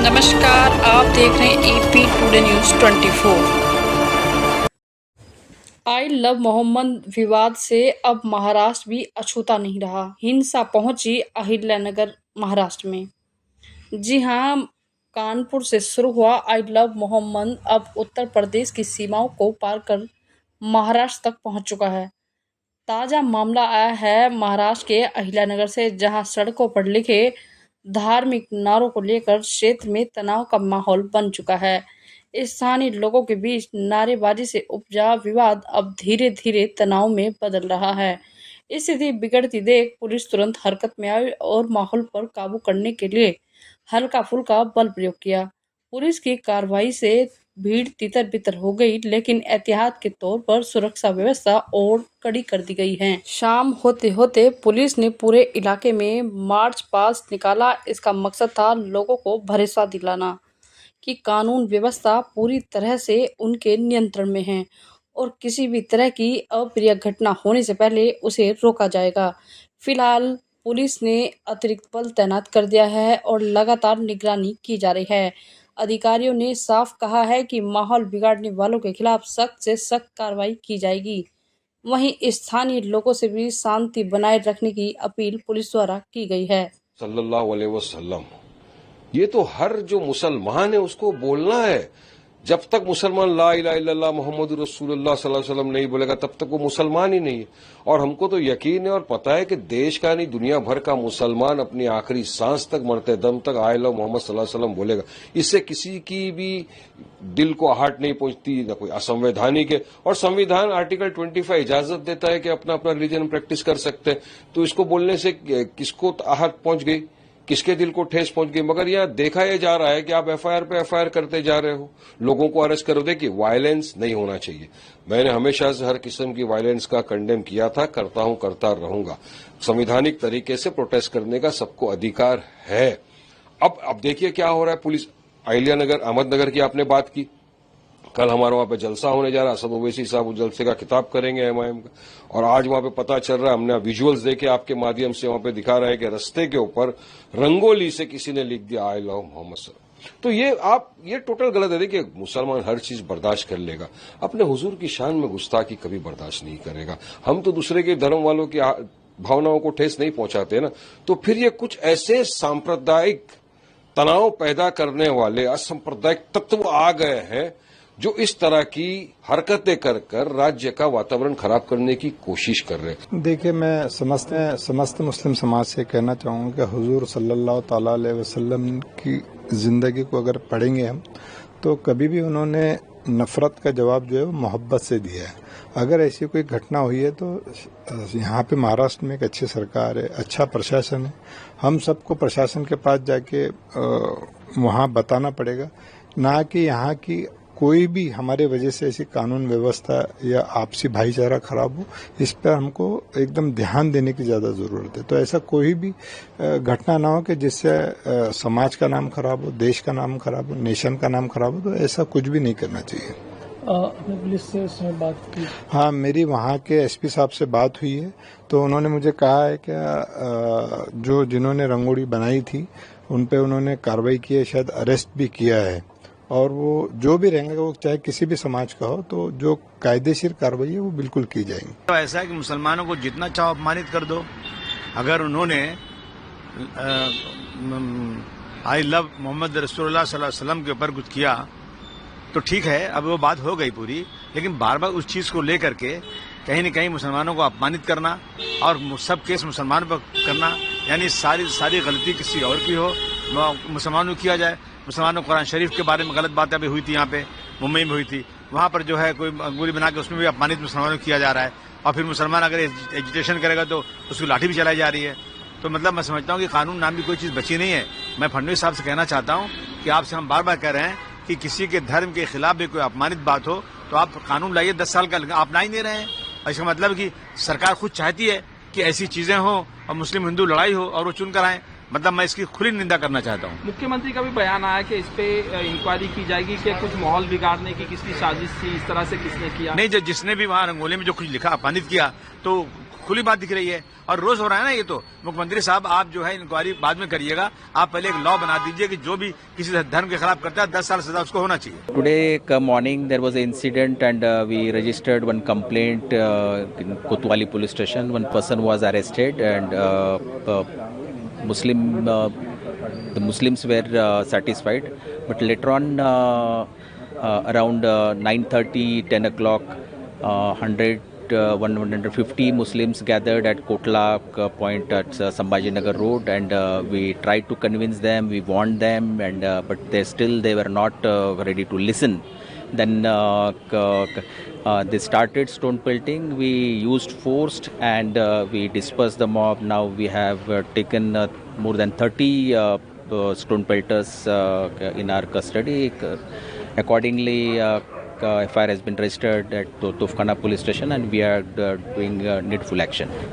नमस्कार, आप देख रहे हैं AP today news 24। I love Mohammad विवाद से अब महाराष्ट्र भी अछूता नहीं रहा। हिंसा पहुंची अहिल्यानगर महाराष्ट्र में। जी हां, कानपुर से शुरू हुआ आई लव मोहम्मद अब उत्तर प्रदेश की सीमाओं को पार कर महाराष्ट्र तक पहुंच चुका है। ताज़ा मामला आया है महाराष्ट्र के अहिल्यानगर से, जहां सड़कों पर लिखे धार्मिक नारों को लेकर क्षेत्र में तनाव का माहौल बन चुका है। स्थानीय लोगों के बीच नारेबाजी से उपजा विवाद अब धीरे धीरे तनाव में बदल रहा है। स्थिति बिगड़ती देख पुलिस तुरंत हरकत में आई और माहौल पर काबू करने के लिए हल्का फुल्का बल प्रयोग किया। पुलिस की कार्रवाई से भीड़ तितर बितर हो गई, लेकिन एहतियात के तौर पर सुरक्षा व्यवस्था और कड़ी कर दी गई है। शाम होते होते पुलिस ने पूरे इलाके में मार्च पास्ट निकाला। इसका मकसद था लोगों को भरोसा दिलाना कि कानून व्यवस्था पूरी तरह से उनके नियंत्रण में है और किसी भी तरह की अप्रिय घटना होने से पहले उसे रोका जाएगा। फिलहाल पुलिस ने अतिरिक्त बल तैनात कर दिया है और लगातार निगरानी की जा रही है। अधिकारियों ने साफ कहा है कि माहौल बिगाड़ने वालों के खिलाफ सख्त से सख्त कार्रवाई की जाएगी। वहीं स्थानीय लोगों से भी शांति बनाए रखने की अपील पुलिस द्वारा की गई है। सल्लल्लाहु अलैहि वसल्लम, ये तो हर जो मुसलमान है उसको बोलना है। जब तक मुसलमान ला इलाहा इल्लल्लाह मुहम्मदुर रसूलुल्लाह सल्लल्लाहु अलैहि वसल्लम नहीं बोलेगा तब तक वो मुसलमान ही नहीं है। और हमको तो यकीन है और पता है कि देश का नहीं दुनिया भर का मुसलमान अपनी आखिरी सांस तक मरते दम तक आई लव मोहम्मद सल्लल्लाहु अलैहि वसल्लम बोलेगा। इससे किसी की भी दिल को आहट नहीं पहुंचती, न कोई असंवैधानिक है। और संविधान आर्टिकल 25 इजाजत देता है कि अपना अपना रिलीजन प्रैक्टिस कर सकते हैं। तो इसको बोलने से किसको आहट पहुंच गई, किसके दिल को ठेस पहुंच गई। मगर यहाँ देखा यह जा रहा है कि आप एफआईआर पे एफआईआर करते जा रहे हो, लोगों को अरेस्ट करो। देखिए, वायलेंस नहीं होना चाहिए। मैंने हमेशा से हर किस्म की वायलेंस का कंडेम किया था, करता हूं, करता रहूंगा। संवैधानिक तरीके से प्रोटेस्ट करने का सबको अधिकार है। अब देखिए क्या हो रहा है। पुलिस अहिल्यानगर अहमदनगर की आपने बात की, कल हमारे वहां पे जलसा होने जा रहा है। असद ओवैसी साहब उस जलसे का खिताब करेंगे एमआईएम का। और आज वहां पे पता चल रहा है, हमने विजुअल्स देखे आपके माध्यम से, वहां पे दिखा रहा है कि रास्ते के ऊपर रंगोली से किसी ने लिख दिया आई लव मोहम्मद सल्लल्लाहु। तो ये टोटल गलत है। देखिए, मुसलमान हर चीज बर्दाश्त कर लेगा, अपने हुजूर की शान में गुस्ताखी कभी बर्दाश्त नहीं करेगा। हम तो दूसरे के धर्म वालों की भावनाओं को ठेस नहीं पहुंचाते ना। तो फिर ये कुछ ऐसे सांप्रदायिक तनाव पैदा करने वाले असंप्रदायिक तत्व आ गए हैं जो इस तरह की हरकतें कर कर राज्य का वातावरण खराब करने की कोशिश कर रहे हैं। देखिए, मैं समस्त मुस्लिम समाज से कहना चाहूँगा कि हुजूर सल्लल्लाहु ताला अलैहि वसल्लम की जिंदगी को अगर पढ़ेंगे हम, तो कभी भी उन्होंने नफरत का जवाब जो है वो मोहब्बत से दिया है। अगर ऐसी कोई घटना हुई है तो यहाँ पे महाराष्ट्र में एक अच्छी सरकार है, अच्छा प्रशासन है। हम सबको प्रशासन के पास जाके वहाँ बताना पड़ेगा, ना कि यहाँ की कोई भी हमारे वजह से ऐसी कानून व्यवस्था या आपसी भाईचारा खराब हो। इस पर हमको एकदम ध्यान देने की ज्यादा जरूरत है। तो ऐसा कोई भी घटना ना हो कि जिससे समाज का नाम खराब हो, देश का नाम खराब हो, नेशन का नाम खराब हो। तो ऐसा कुछ भी नहीं करना चाहिए। आपने पुलिस से उसमें बात की? हाँ, मेरी वहाँ के एसपी साहब से बात हुई है। तो उन्होंने मुझे कहा है कि जिन्होंने रंगोली बनाई थी उन पे उन्होंने कार्रवाई की है, शायद अरेस्ट भी किया है। और वो जो भी रहेंगे, वो चाहे किसी भी समाज का हो, तो जो कायदेशीर कार्रवाई है वो बिल्कुल की जाएगी। तो ऐसा है कि मुसलमानों को जितना चाहो अपमानित कर दो। अगर उन्होंने आई लव मोहम्मद रसूलुल्लाह सल्लल्लाहु अलैहि वसल्लम के ऊपर कुछ किया तो ठीक है, अब वो बात हो गई पूरी। लेकिन बार बार उस चीज को लेकर के कहीं न कहीं मुसलमानों को अपमानित करना और सब केस मुसलमानों पर करना, यानी सारी गलती किसी और की हो, मुसलमानों को किया जाए। मुसलमानों कुरान शरीफ के बारे में गलत बातें भी हुई थी, यहाँ पे मुंबई में हुई थी। वहाँ पर जो है कोई अंगूरी बना के उसमें भी अपमानित मुसलमानों को किया जा रहा है। और फिर मुसलमान अगर एजिटेशन करेगा तो उसकी लाठी भी चलाई जा रही है। तो मतलब मैं समझता हूँ कि कानून नाम की कोई चीज बची नहीं है। मैं फडणवीस साहब से कहना चाहता हूँ कि आपसे हम बार बार कह रहे हैं कि किसी के धर्म के खिलाफ भी कोई अपमानित बात हो तो आप कानून लाइए। 10 साल का आप ला ही नहीं रहे हैं। इसका मतलब कि सरकार खुद चाहती है कि ऐसी चीजें हो और मुस्लिम हिंदू लड़ाई हो और वो चुन कर आए। मतलब मैं इसकी खुली निंदा करना चाहता हूँ। मुख्यमंत्री का भी बयान आया कि इस पे इंक्वायरी की जाएगी कि कुछ माहौल बिगाड़ने की किसकी साजिश थी, इस तरह से किसने किया। नहीं, जिसने भी वहाँ रंगोली में जो कुछ लिखा, अपमानित किया, तो खुली बात दिख रही है और रोज हो रहा है ना ये तो। मुख्यमंत्री साहब आप जो है इंक्वायरी बाद में करिएगा, आप पहले एक लॉ बना दीजिए कि जो भी किसी धर्म के खिलाफ करता है 10 साल सजा उसको होना चाहिए। Today morning there was an incident and we registered one complaint in Kotwali police station. One person was arrested and the Muslims were satisfied. But later on around 9:30, 10 o'clock, 150 Muslims gathered at Kotla point at Sambhajinagar Road, and we tried to convince them, we warned them, and but they were not ready to listen. Then they started stone pelting. We used force and we dispersed the mob. Now we have taken more than 30 stone pelters in our custody. Accordingly, FIR has been registered at Tofkhana police station and we are doing needful action.